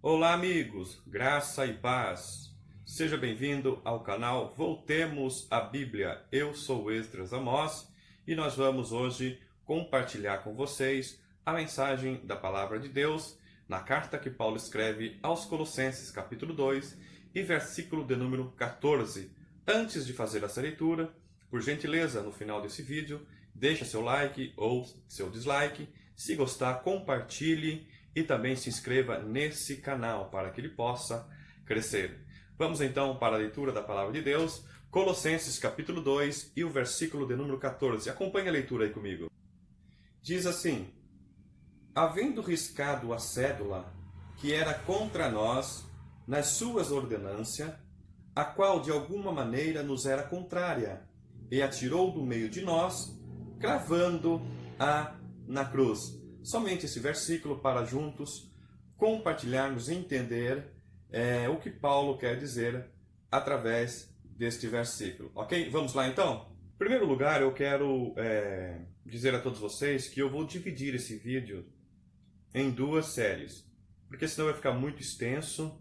Olá amigos, graça e paz. Seja bem-vindo ao canal Voltemos à Bíblia. Eu sou Esdras Amós e nós vamos hoje compartilhar com vocês a mensagem da Palavra de Deus na carta que Paulo escreve aos Colossenses, capítulo 2 e versículo de número 14. Antes de fazer essa leitura, por gentileza, no final desse vídeo, deixa seu like ou seu dislike. Se gostar, compartilhe e também se inscreva nesse canal para que ele possa crescer. Vamos então para a leitura da Palavra de Deus, Colossenses capítulo 2 e o versículo de número 14. Acompanhe a leitura aí comigo. Diz assim: havendo riscado a cédula que era contra nós nas suas ordenâncias, a qual de alguma maneira nos era contrária, e atirou do meio de nós, cravando-a na cruz. Somente esse versículo para juntos compartilharmos e entender o que Paulo quer dizer através deste versículo. Ok? Vamos lá então? Em primeiro lugar, eu quero dizer a todos vocês que eu vou dividir esse vídeo em duas séries, porque senão vai ficar muito extenso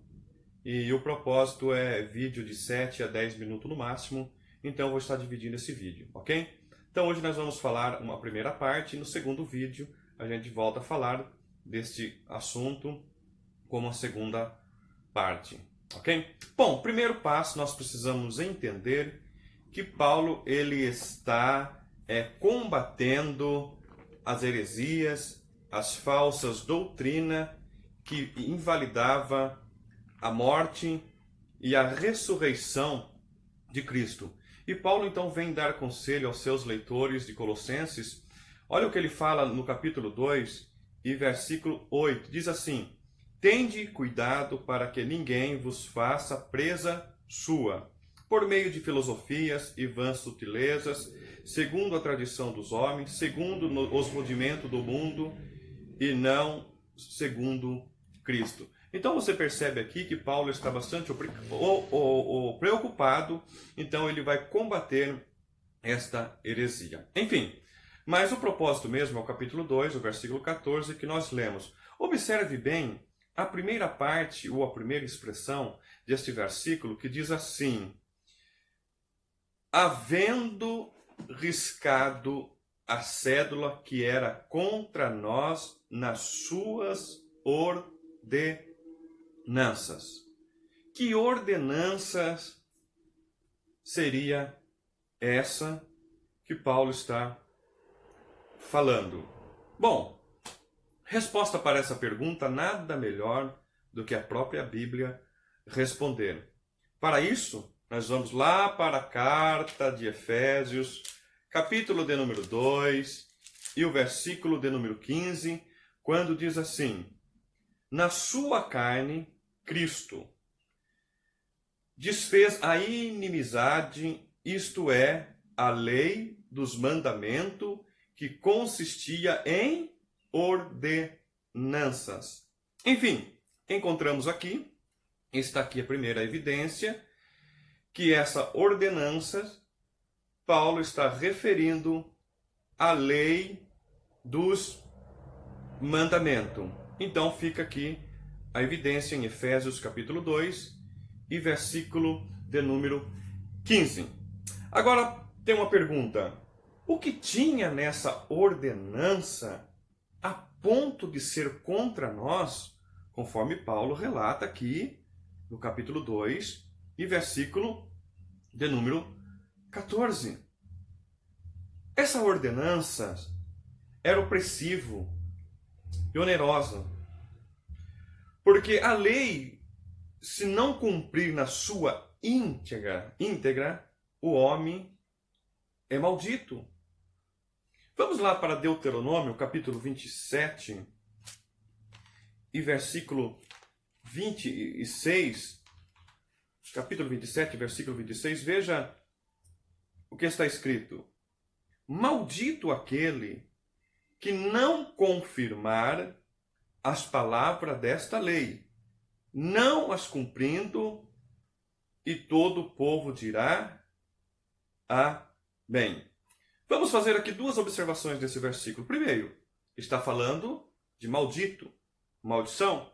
e o propósito é vídeo de 7 a 10 minutos no máximo, então eu vou estar dividindo esse vídeo, ok? Então hoje nós vamos falar uma primeira parte e no segundo vídeo a gente volta a falar deste assunto como a segunda parte, ok? Bom, primeiro passo, nós precisamos entender que Paulo ele está combatendo as heresias, as falsas doutrinas que invalidava a morte e a ressurreição de Cristo. E Paulo então vem dar conselho aos seus leitores de Colossenses. Olha o que ele fala no capítulo 2 e versículo 8. Diz assim: tende cuidado para que ninguém vos faça presa sua, por meio de filosofias e vãs sutilezas, segundo a tradição dos homens, segundo os rudimentos do mundo, e não segundo Cristo. Então você percebe aqui que Paulo está bastante preocupado, então ele vai combater esta heresia. Enfim, mas o propósito mesmo é o capítulo 2, o versículo 14, que nós lemos. Observe bem a primeira parte, ou a primeira expressão deste versículo, que diz assim: havendo riscado a cédula que era contra nós nas suas ordenanças. Que ordenanças seria essa que Paulo está falando? Bom, resposta para essa pergunta, nada melhor do que a própria Bíblia responder. Para isso, nós vamos lá para a carta de Efésios, capítulo de número 2 e o versículo de número 15, quando diz assim: na sua carne, Cristo desfez a inimizade, isto é, a lei dos mandamentos, que consistia em ordenanças. Enfim, encontramos aqui, está aqui a primeira evidência, que essa ordenança, Paulo está referindo à lei dos mandamentos. Então fica aqui a evidência em Efésios capítulo 2 e versículo de número 15. Agora tem uma pergunta: o que tinha nessa ordenança a ponto de ser contra nós, conforme Paulo relata aqui no capítulo 2 e versículo de número 14? Essa ordenança era opressivo e onerosa, porque a lei, se não cumprir na sua íntegra, o homem é maldito. Vamos lá para Deuteronômio, capítulo 27 e versículo 26. Capítulo 27, versículo 26. Veja o que está escrito: maldito aquele que não confirmar as palavras desta lei, não as cumprindo, e todo o povo dirá amém. Vamos fazer aqui duas observações desse versículo. Primeiro, está falando de maldito, maldição.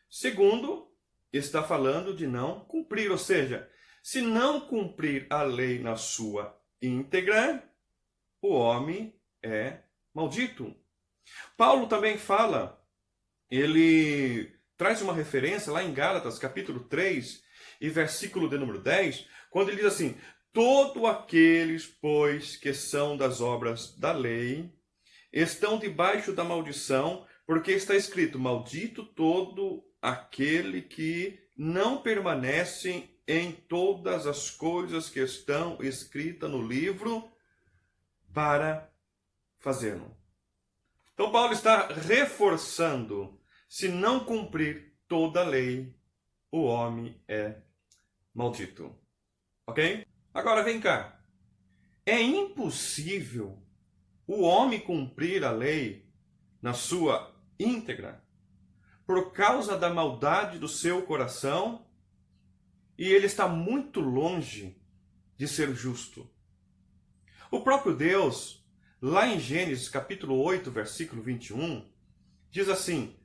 Segundo, está falando de não cumprir, ou seja, se não cumprir a lei na sua íntegra, o homem é maldito. Paulo também fala, ele traz uma referência lá em Gálatas, capítulo 3, e versículo de número 10, quando ele diz assim: todos aqueles, pois, que são das obras da lei, estão debaixo da maldição, porque está escrito: maldito todo aquele que não permanece em todas as coisas que estão escritas no livro para fazê-lo. Então Paulo está reforçando: se não cumprir toda a lei, o homem é maldito. Ok? Agora vem cá. É impossível o homem cumprir a lei na sua íntegra por causa da maldade do seu coração, e ele está muito longe de ser justo. O próprio Deus, lá em Gênesis capítulo 8, versículo 21, diz assim: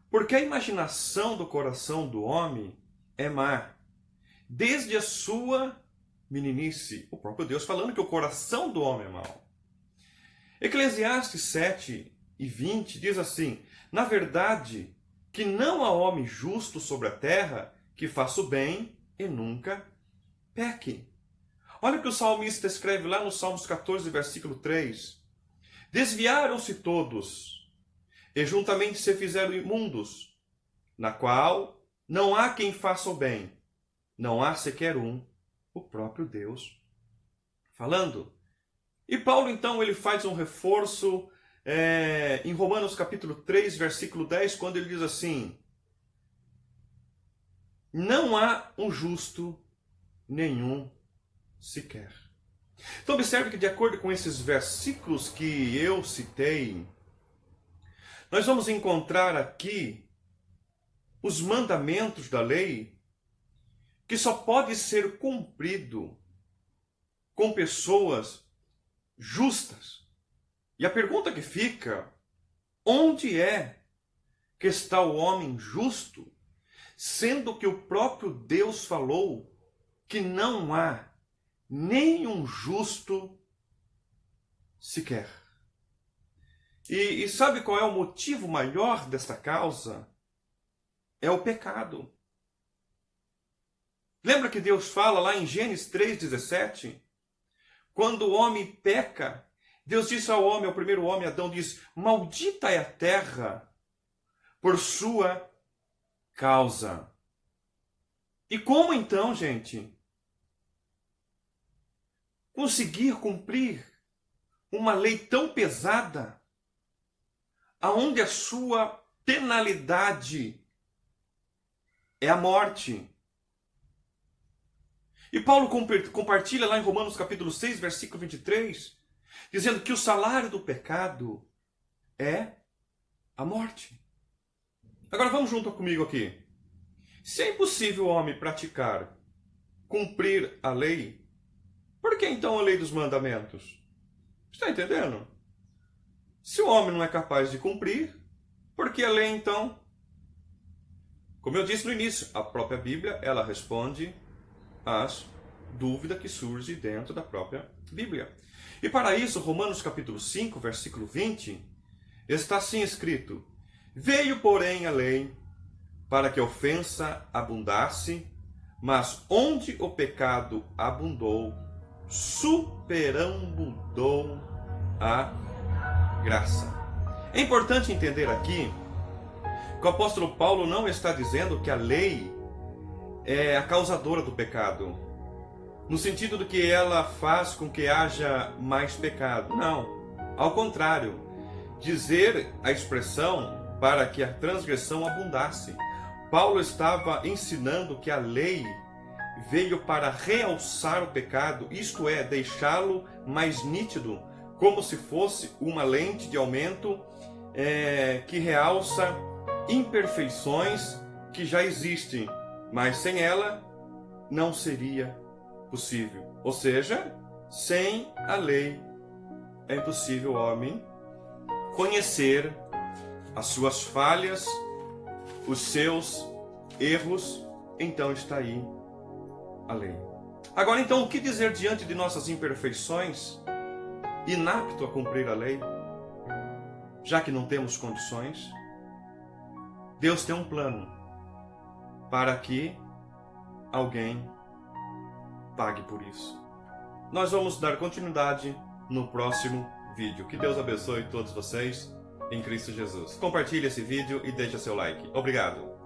porque a imaginação do coração do homem é má, desde a sua meninice. O próprio Deus falando que o coração do homem é mau. Eclesiastes 7 e 20 diz assim: na verdade, que não há homem justo sobre a terra que faça o bem e nunca peque. Olha o que o salmista escreve lá no Salmos 14, versículo 3. Desviaram-se todos, e juntamente se fizeram imundos, na qual não há quem faça o bem, não há sequer um, o próprio Deus falando. E Paulo, então, ele faz um reforço em Romanos capítulo 3, versículo 10, quando ele diz assim: não há um justo, nenhum sequer. Então observe que, de acordo com esses versículos que eu citei, nós vamos encontrar aqui os mandamentos da lei que só pode ser cumprido com pessoas justas. E a pergunta que fica: onde é que está o homem justo, sendo que o próprio Deus falou que não há nenhum justo sequer? E sabe qual é o motivo maior desta causa? É o pecado. Lembra que Deus fala lá em Gênesis 3,17? Quando o homem peca, Deus disse ao homem, ao primeiro homem, Adão, diz: maldita é a terra por sua causa. E como então, gente, conseguir cumprir uma lei tão pesada, aonde a sua penalidade é a morte? E Paulo compartilha lá em Romanos capítulo 6, versículo 23, dizendo que o salário do pecado é a morte. Agora vamos junto comigo aqui. Se é impossível o homem praticar, cumprir a lei, por que então a lei dos mandamentos? Está entendendo? Se o homem não é capaz de cumprir, por que a lei então? Como eu disse no início, a própria Bíblia, ela responde às dúvidas que surgem dentro da própria Bíblia. E para isso, Romanos capítulo 5, versículo 20, está assim escrito: veio, porém, a lei para que a ofensa abundasse, mas onde o pecado abundou, superabundou a graça. É importante entender aqui que o apóstolo Paulo não está dizendo que a lei é a causadora do pecado, no sentido de que ela faz com que haja mais pecado. Não, ao contrário, dizer a expressão para que a transgressão abundasse. Paulo estava ensinando que a lei veio para realçar o pecado, isto é, deixá-lo mais nítido, como se fosse uma lente de aumento que realça imperfeições que já existem, mas sem ela não seria possível. Ou seja, sem a lei é impossível o homem conhecer as suas falhas, os seus erros. Então está aí a lei. Agora então, o que dizer diante de nossas imperfeições, inapto a cumprir a lei, já que não temos condições? Deus tem um plano para que alguém pague por isso. Nós vamos dar continuidade no próximo vídeo. Que Deus abençoe todos vocês em Cristo Jesus. Compartilhe esse vídeo e deixe seu like. Obrigado.